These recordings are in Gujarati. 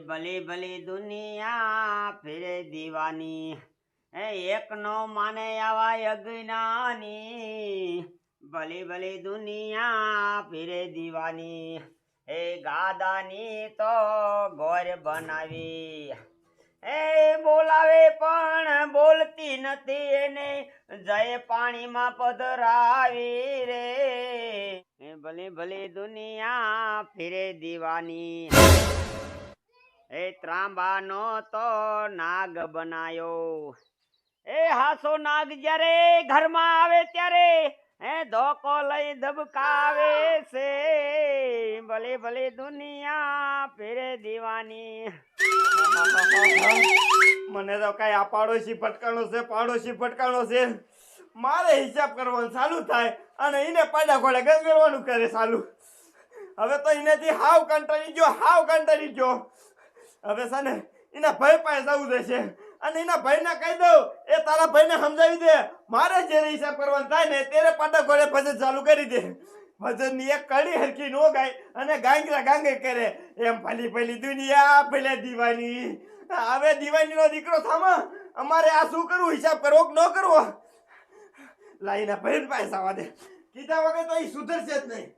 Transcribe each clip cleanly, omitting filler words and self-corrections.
ભલી ભલી દુનિયા ફિરે દીવાની એક નો માને આવા અજ્ઞાની ભલી ભલી દુનિયા ફિરે દીવાની ગાદાની તો ગોર બનાવી બોલાવે પણ બોલતી નથી એને જય પાણીમાં પધરાવી રે ભલી ભલી દુનિયા ફિરે દીવાની ત્રાંબાનો તો નાગ બનાયો હાસો નાગ જ્યારે ઘરમાં આવે ત્યારે ધોકો લઈ ધબકાવે છે ભલી ભલી દુનિયા ફિરે દીવાની મને તો કઈ આ પાડોશી ફટકાણો છે મારે હિસાબ કરવાનું ચાલુ થાય અને એને પાડા ખોડે ગંગરવાનું કરે ચાલુ. હવે તો એનેથી હાવ કંટાળી ગયો હવે છે ને એના ભાઈ પાસે જવું જશે અને એના ભાઈને કહી દઉં એ તારા ભાઈને સમજાવી દે મારે જ્યારે હિસાબ કરવાનું થાય ને ત્યારે પાડા ખોડે ભજન ચાલુ કરી દે. ભજનની એક કડી હરખી નો ગાય અને ગાંગે કરે એમ ભલી દુનિયા ભલે દીવાની. હવે દીવાનીનો દીકરો થામા અમારે આ શું કરવું હિસાબ કરવો કે ન કરવો લાઈના ભાઈ પાસે આવવા દે કીધા વગર તો એ સુધરશે જ નહીં.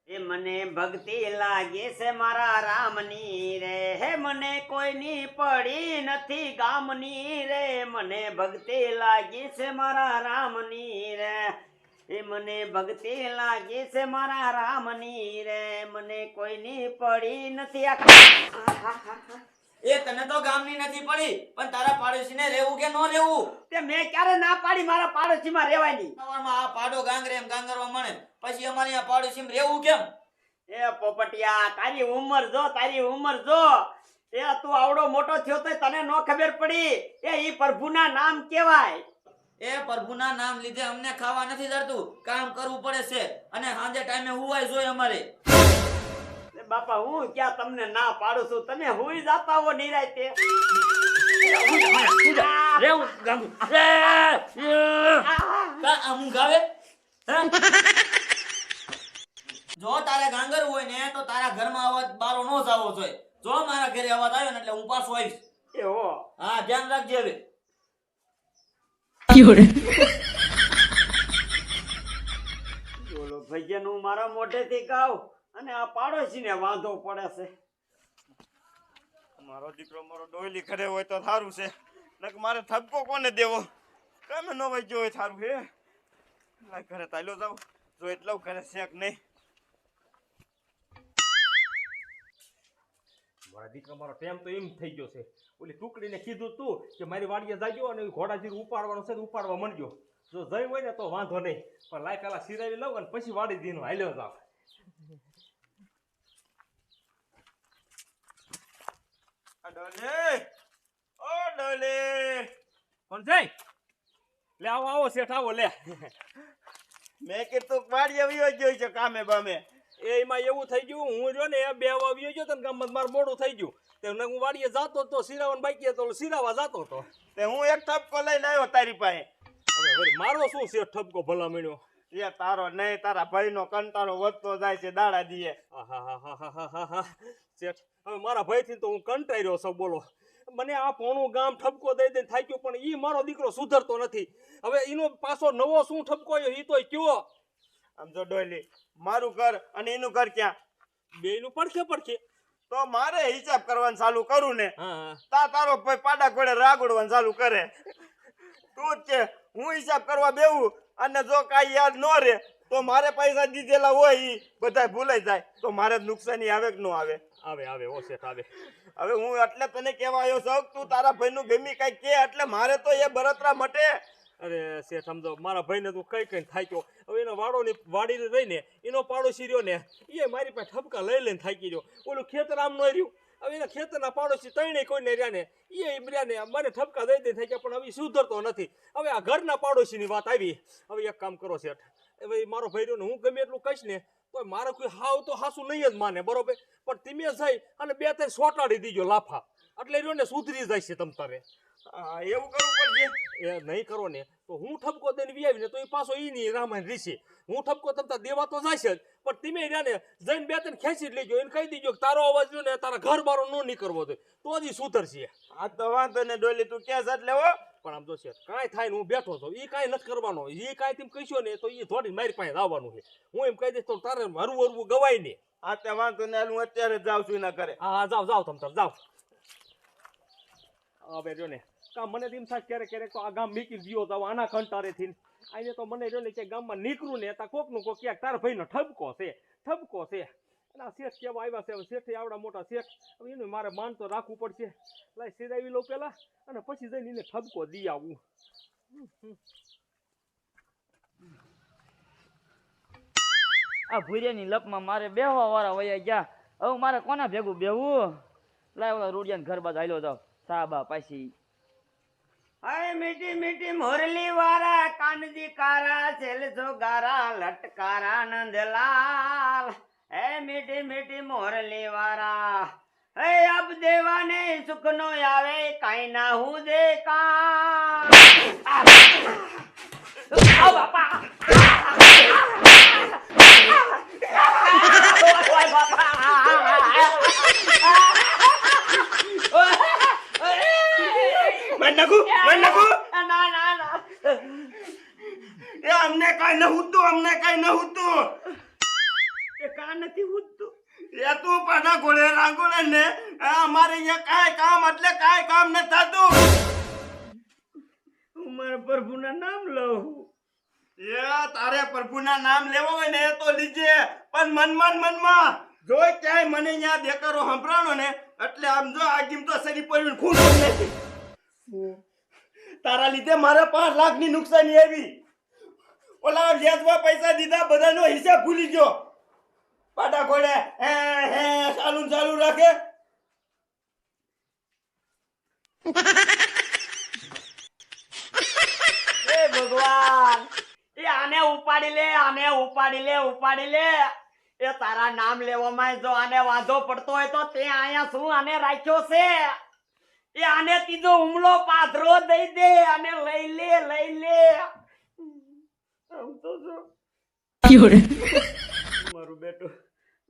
મને ભક્તિ લાગે છે મારા રામની રે મને કોઈની પડી નથી ગામની રે મને ભક્તિ લાગી છે મારા રામની રે મને ભક્તિ લાગી છે મારા રામની રે મને કોઈની પડી નથી તને તો ગામની નથી પડી પણ તારા પાડોશીને રહેવું કે ન રહેવું તે મેં ક્યારે ના પાડી મારા પાડોશીમાં રહેવાની. સવારમાં આ પાડો ગાંગરવા મળે પછી અમારે આ પાડોશીમાં રહેવું કેમ? પોપટિયા તારી ઉંમર જો તું આવડો મોટો થયો તો તને નો ખબર પડી ઈ પ્રભુના નામ કેવાય. પ્રભુના નામ લીધે અમને ખાવા નથી જડતું, કામ કરવું પડે છે અને સાંજે ટાઈમે હુવાય જોઈએ અમારે. બાપા હું ક્યાં તમને ના પાડું છું, તમે હુઈ જાતા હો નિરાંતે. જો તારે ગાંગર હોય ને તો તારા ઘરમાં અવાજ બારો નો જાવો જોઈએ. જો મારા ઘરે અવાજ આવ્યો ને એટલે હું પાછો આવીશ. હા ધ્યાન રાખજે. હવે બોલો ભજન હું મારા મોઢેથી ગાઉં અને આ પાડોશીને વાંધો પડે છે. મારો દીકરો મારો ડોયલી ઘરે હોય તો સારું છે, નક મારે થપકો કોને દેવો? તમે ન વચ્યો હોય સારું હે. લાય ઘરે તાલ્યો જાવ જો એટલો ઘરે શેક નહીં. મારા દીકરા મારો ટાઈમ તો એમ થઈ ગયો છે. ઓલી ટુકડીને કીધું તું કે મારી વાડીએ જાગ્યો અને ઘોડાજીર ઉપાડવાનો છે, ઉપાડવા માંડ્યો. જો જઈ હોય ને તો વાંધો નહીં, પણ લાય પેલા સિરાવી લઉં અને પછી વાડી દીનો હાલ્યો જાવ. કોણ છે? લે આવો શેઠ આવો લે. મેં કીધું વાડી આવ્યો ગયો છે કામે બામે. એમાં એવું થઈ ગયું હું જો ને બે આવ્યો ગયો તો ગામમાં મારું મોડું થઈ ગયું. હું વાડીએ જાતો તો સિરાવન બાકી તો સિરાવા જાતો હતો. તે હું એક ઠપકો લઈને આવ્યો તારી પાસે. હવે મારો શું છે ઠપકો ભલા મળ્યો? એ તારો નહીં તારા ભાઈનો કંટાળો વધતો જાય છે દાડા દીએ. શેઠ હવે મારા ભાઈથી તો હું કંટાઈ રહ્યો છું. બોલો મને આ પોણું ગામ ઠપકો દઈ દઈને થાક્યો પણ ઈ મારો દીકરો સુધરતો નથી. હવે એનો પાછો નવો શું ઠપકો આવ્યો ઈ તો કયો? આમ જો ડોયલી મારું ઘર અને એનું ઘર ક્યાં? બેયનું પડખે તો મારે હિસાબ કરવાનું ચાલુ કરું ને હા તારો ભાઈ પાડા ઘોડે રાગડવાનું ચાલુ કરે. તું જ કે હું હિસાબ કરવા બેવું અને જો કાંઈ યાદ ન રહે તો મારે પૈસા દીધેલા હોય ઈ બધા ભૂલાઈ જાય તો મારે નુકસાની આવે કે ન આવે? આવે ઓ શેઠ આવે. હવે હું એટલે તને કહેવા આવ્યો છું તું તારા ભાઈનું ગમી કઈ કે એટલે મારે તો એ બળતરા મટે. અરે શેઠ સમજો મારા ભાઈને તું કઈ થાક્યો. હવે એનો વાડી રહીને એનો પાડોશી રહ્યો ને એ મારી પાસે ઠપકા લઈને થાકી રહ્યો. ઓલું ખેતર આમ ન રહ્યું. હવે એના ખેતરના પાડોશી ત્રણેય કોઈને રહ્યા ને એ મને ઠપકા દઈ થાક્યા પણ હવે સુધરતો નથી. હવે આ ઘરના પાડોશીની વાત આવી. હવે એક કામ કરો શેઠ, હવે મારો ભાઈ રહ્યો ને હું ગમે એટલું કહીશ ને તો મારે કોઈ હાવ તો હાસું નહીં જ માને બરોબર, પણ તમે જઈ અને બે ત્રણ સોટાડી દીજો લાફા એટલે રહ્યો ને સુધરી જાય છે તમ તારે. હા, એવું કરવું પડશે. એ નહીં કરો ને તો હું ઠપકો દઈને વી આવીને તો એ પાછો ઈની રામાયણ રીશે. હું ઠપકો તમતા દેવા તો જશે જ, પણ તમે રહ્યા ને જઈને બે ત્રણ ખેંચી જ લેજો. એને કહી દીજો કે તારો અવાજ જો ને તારા ઘર બારો નો નીકળવો જોઈએ તો જ ઈ સુધરશે. આ તો વાંધો ને ડોલી, તું ક્યાં છે એટલે હો. પણ આમ તો છે કાંઈ થાય ને હું બેઠો છું, એ કાંઈ નથી કરવાનો. એ કાંઈ તેમ કહીશો ને તો એ થોડી મારી પાસે આવવાનું છે. હું એમ કહી દઈશ તો તારે હરવું હરવું ગવાય ને. આ તે વાંધો ને, હું અત્યારે જ જાઉં છું એના ઘરે. હા જાઓ જાઓ તમ તાર જાઓ. હવે જો ને કામ મને તેમ થાય ક્યારેક ક્યારેક તો આ ગામ મીકી દિયો જાવ આના કંટારેથી. આને તો મને જો ને કે ગામમાં નીકળું ને તા કોકનું કોક ક્યાંક તારા ભાઈનો ઠપકો છે ઠપકો છે. અને આ શેઠ કેવા આવ્યા છે, હવે શેઠે આવડા મોટા શેઠ, હવે એનું મારે માન તો રાખવું પડશે. લાઈ સિરાવી લઉં પેલા અને પછી જઈને એને ઠપકો દી આવું. આ ભૂરિયાની લપમાં મારે બેહવા વાળા વયા ગયા. હવે મારે કોના ભેગું બેહવું? લાય ઓલા રોડિયાને ઘર બાદ હાલ્યો જાવ સાબા પાછી. હાય મીઠી મીઠી મોરલી વાળા કાનજી કારા છેલસો ગારા લટકારા નંદલાલ. હે મીઠી મીઠી મોરલી વાળા, હે અબ દેવાને સુખ નો આવે કાઈ ના હું દે કા. બાપા મન નાખું. ના ના ના, એ અમને કાંઈ ન હુતું, અમને કાંઈ ન હુતું. એ કા નથી ઉઠતું. એ તું પાછા ઘોડે રાંગોળે ને અમારે અહીંયા કાંઈ કામ એટલે કાંઈ કામ ન થતું. હું મારા પ્રભુના નામ લઉં. એ તારે પ્રભુના નામ લેવો હોય ને તો લીજે, પણ મનમાં જો ક્યાંય મને અહીંયા દેકારો સંભળાણો ને એટલે આમ જો આગીમ તો સરી પડ્યું ખૂન કરી નાખી. તારા લીધે મારે 5 લાખની નુકસાની આવી. ઓલા વ્યાજમાં પૈસા દીધા બધાનો હિસાબ ભૂલી ગયો. પાટા ઘોડે હે ચાલુ રાખે. એ ભગવાન, એ આને ઉપાડી લે, આને ઉપાડી લે, ઉપાડી લે. એ તારા નામ લેવામાં જો આને વાંધો પડતો હોય તો તે આયા શું આને રાખ્યો છે? એ આને ત્રીજો હુમલો પાથરો દઈ દે, આને લઈ લે. આમ તો જો મારું બેટું,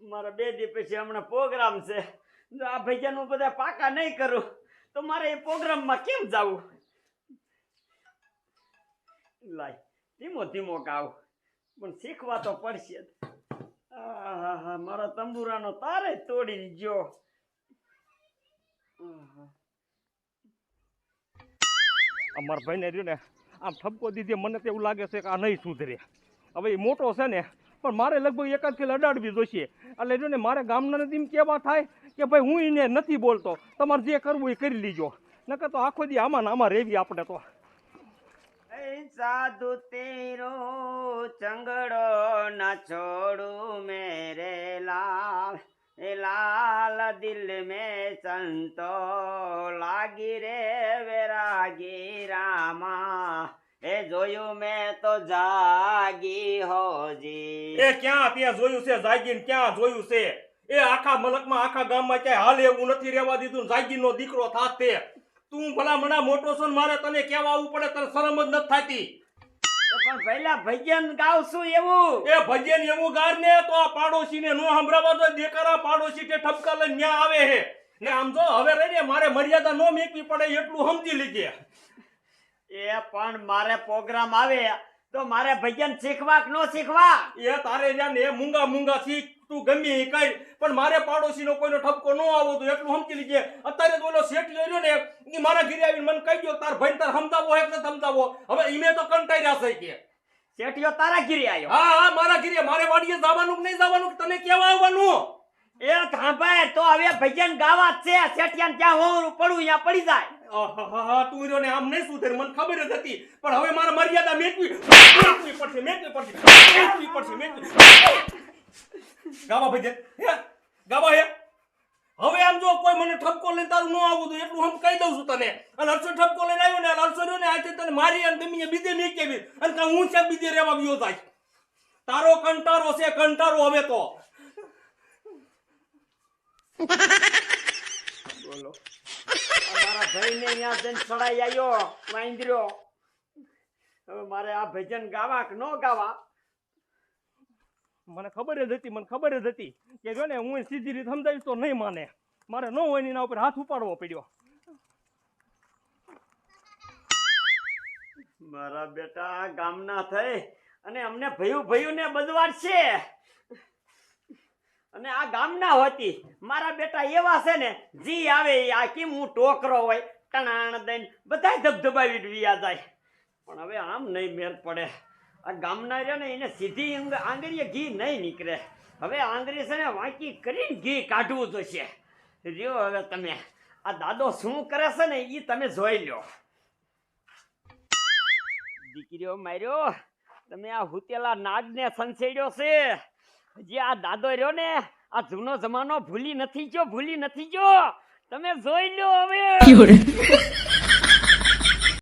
મારા 2 દી પછી હમણાં પ્રોગ્રામ છે. જો આ ભૈયાનું બધા પાકા નહીં કરું તો મારે એ પ્રોગ્રામમાં કેમ જાવું? લાય ધીમો ધીમો ગાવ, પણ શીખવા તો પડશે. આહા, મારા તંબુરાનો તારે તોડી ગયો. અમારા ભાઈને રહ્યું ને આમ ઠપકો દીધી મને તો એવું લાગે છે કે આ નહીં સુધરે. હવે એ મોટો છે ને પણ મારે લગભગ એકાદ ખેલ અડાડવી જોઈશે. એટલે જો ને મારે ગામના એમ કેવા થાય કે ભાઈ હું એને નથી બોલતો, તમારે જે કરવું એ કરી લીજો, નકર તો આખો દી આમાં ને આમાં રેવી આપણે તો. સાધુ તેરો ચંગડો ના છોડું મેરે લાલ. એ લાલ દિલ में संतो લાગી રે વેરાગી રામા. એ જોયું મેં તો જાગી હોજી. એ ક્યાં ત્યાં જોયું છે જાગીને? ક્યાં જોયું છે? એ આખા મલકમાં આખા ગામમાં ક્યાંય હાલ એવું નથી રહેવા દીધું. જાગીનો દીકરો થાત તે તું ભલા મણા મોટો છો ને મારે તને કેવા આવવું પડે, તને શરમ જ નથી થતી. પણ પહેલા ભજન ગાવશું એવું. એ ભજન એવું ગાર ને તો આ પાડોશીને નો સંભળાવા તો દેકારા પાડોશી કે ઠપકા લઈને ન્યા આવે હે ને. આમ જો હવે રહીને મારે મર્યાદા નો મેકવી પડે એટલું સમજી લીજે. એ પણ મારે પ્રોગ્રામ આવે તો મારે ભજન શીખવા કે ન શીખવા? એ તારે જ્યાં ને મૂંગા શીખ, તું ગમે એ કઈ, પણ મારે પાડોશીનો કોઈનો ઠપકો ન આવો તો એટલું સમજી લીજે. અત્યારે તો ઓલો શેઠ રહ્યો ને એ મારા ઘરે આવીને મને કહી દો તાર ભાઈ તાર સમજાવો હે કે સમજાવો. હવે ઈમે તો કંટાળ્યા છે કે શેઠિયો તારા ઘરે આવ્યો. હા મારા ઘરે. મારે વાડીએ જવાનું કે નહીં જવાનું, તને કેવા આવવાનું? એ થાંભાય તો હવે ભજન ગાવા જ છે. શેઠિયાને ત્યાં હું પડું ત્યાં પડી જાય. તું રહ્યો ને આમ નહીં સુધરે, મને ખબર જ હતી, પણ હવે મારે મર્યાદા મેકવી પડશે. ગાવા ભજન હે ગાવા હે. હવે આમ જો કોઈ મને ઠપકો લઈને તારું ન આવું તો એટલું હું કહી દઉં છું તને. અને હરસો ઠપકો લઈને આવ્યો ને હરસો રહ્યો ને આજે તને મારી અને ગમી બીજે નહીં કેવી અને કાં હું છે બીજે રહેવા ગયો થાય. તારો કંટારો છે કંટારો. હવે તો બોલો મારા ભાઈને અહીંયા જઈને ચડાઈ આવ્યો વાંદર્યો. હવે મારે આ ભજન ગાવા કે ન ગાવા? મને ખબર જ હતી કે જો ને હું સીધી રીતે સમજાવીશ તો નહીં માને. મારે ન હોય ને એના ઉપર હાથ ઉપાડવો પડ્યો. મારા બેટા ગામના થઈ અને અમને ભયું ને બદવાડશે. અને આ ગામના હોતી મારા બેટા એવા છે ને જી આવે આ કેમ હું ટોકરો હોય ટણાણ દઈને બધાય ધબધબાવી વ્યા જાય. પણ હવે આમ નહીં મેર પડે. આ ગામના રહ્યો ને એને સીધી આંગળીએ ઘી નહીં નીકળે. હવે આંગળી છે ને વાંકી કરીને ઘી કાઢવું જોઈશે. રહ્યો હવે તમે આ દાદો શું કરે છે ને એ તમે જોઈ લો. દીકરીઓ માર્યો તમે આ હુતેલા નાગને સંસેડ્યો છે. હજી આ દાદો રહ્યો ને આ જૂનો જમાનો ભૂલી નથી ગયો તમે જોઈ લો હવે.